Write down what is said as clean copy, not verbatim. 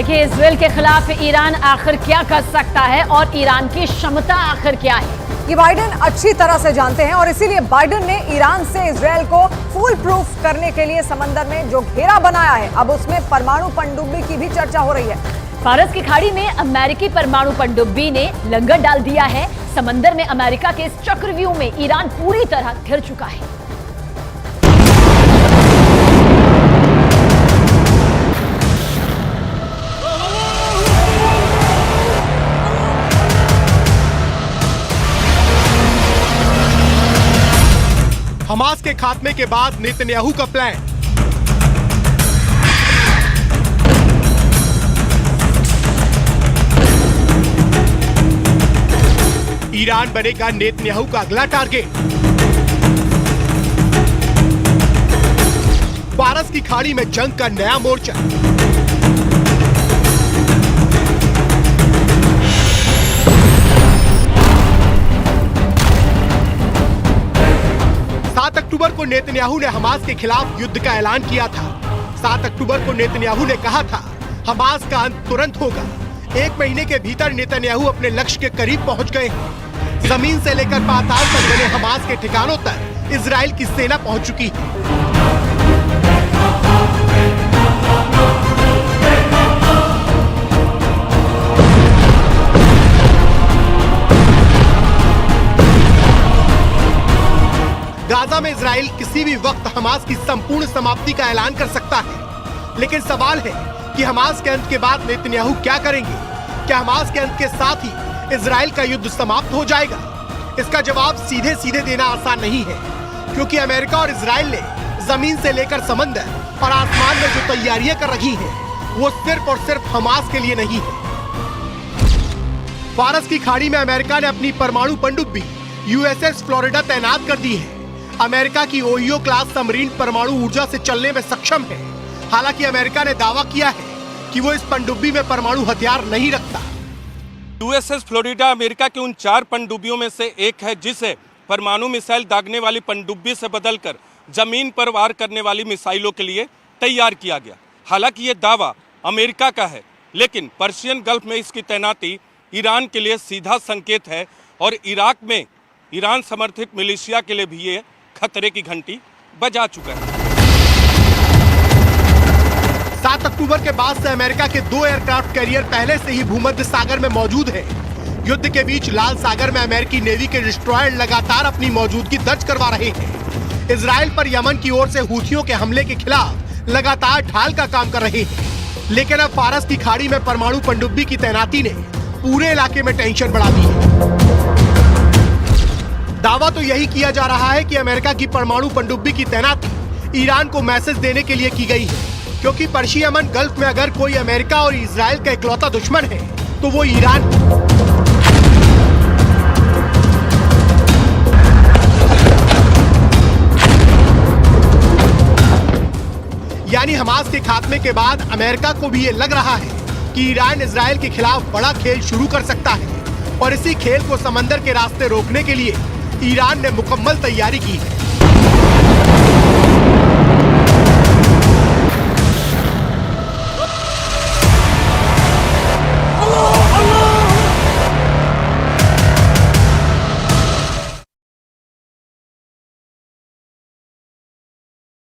देखिए, इजराइल के खिलाफ ईरान आखिर क्या कर सकता है और ईरान की क्षमता आखिर क्या है, ये बाइडेन अच्छी तरह से जानते हैं और इसीलिए बाइडेन ने ईरान से इजराइल को फुल प्रूफ करने के लिए समंदर में जो घेरा बनाया है, अब उसमें परमाणु पनडुब्बी की भी चर्चा हो रही है। फारस की खाड़ी में अमेरिकी परमाणु पनडुब्बी ने लंगर डाल दिया है। समंदर में अमेरिका के इस चक्रव्यूह में ईरान पूरी तरह घिर चुका है। हमास के खात्मे के बाद नेतन्याहू का प्लान। ईरान बनेगा नेतन्याहू का अगला टारगेट। फारस की खाड़ी में जंग का नया मोर्चा। अक्टूबर को नेतन्याहू ने हमास के खिलाफ युद्ध का ऐलान किया था। 7 अक्टूबर को नेतन्याहू ने कहा था हमास का अंत तुरंत होगा। 1 महीने के भीतर नेतन्याहू अपने लक्ष्य के करीब पहुंच गए हैं। जमीन से लेकर पाताल तक बने हमास के ठिकानों तक इजराइल की सेना पहुंच चुकी है। गाजा में इजराइल किसी भी वक्त हमास की संपूर्ण समाप्ति का ऐलान कर सकता है, लेकिन सवाल है कि हमास के अंत के बाद नेतन्याहू क्या करेंगे? क्या हमास के अंत के साथ ही इजराइल का युद्ध समाप्त हो जाएगा? इसका जवाब सीधे सीधे देना आसान नहीं है, क्योंकि अमेरिका और इजराइल ने जमीन से लेकर समंदर और आसमान में जो तैयारियां कर रही हैं, वो सिर्फ और सिर्फ हमास के लिए नहीं है। फारस की खाड़ी में अमेरिका ने अपनी परमाणु पनडुब्बी USS फ्लोरिडा तैनात कर दी है। अमेरिका की ओहियो क्लास सबमरीन परमाणु ऊर्जा से चलने में सक्षम है। हालांकि अमेरिका ने दावा किया है कि वो इस पनडुब्बी में परमाणु हथियार नहीं रखता। USS फ्लोरिडा अमेरिका की उन 4 पनडुब्बियों में से एक है, जिसे परमाणु मिसाइल दागने वाली पनडुब्बी से बदलकर जमीन पर वार करने वाली मिसाइलों के लिए तैयार किया गया। हालांकि ये दावा अमेरिका का है, लेकिन पर्शियन गल्फ में इसकी तैनाती ईरान के लिए सीधा संकेत है और इराक में ईरान समर्थित मिलिशिया के लिए भी ये खतरे की घंटी बजा चुका है। 7 अक्टूबर के बाद से अमेरिका के 2 एयरक्राफ्ट कैरियर पहले से ही भूमध्य सागर में मौजूद हैं। युद्ध के बीच लाल सागर में अमेरिकी नेवी के डिस्ट्रॉयर लगातार अपनी मौजूदगी दर्ज करवा रहे हैं। इजराइल पर यमन की ओर से हूथियों के हमले के खिलाफ लगातार ढाल का काम कर रहे हैं। लेकिन अब फारस की खाड़ी में परमाणु पनडुब्बी की तैनाती ने पूरे इलाके में टेंशन बढ़ा दी है। दावा तो यही किया जा रहा है कि अमेरिका की परमाणु पनडुब्बी की तैनाती ईरान को मैसेज देने के लिए की गई है, क्योंकि पर्शिया यमन गल्फ में अगर कोई अमेरिका और इजराइल का इकलौता दुश्मन है तो वो ईरान। यानी हमास के खात्मे के बाद अमेरिका को भी ये लग रहा है कि ईरान इजराइल के खिलाफ बड़ा खेल शुरू कर सकता है, और इसी खेल को समंदर के रास्ते रोकने के लिए ईरान ने मुकम्मल तैयारी की है।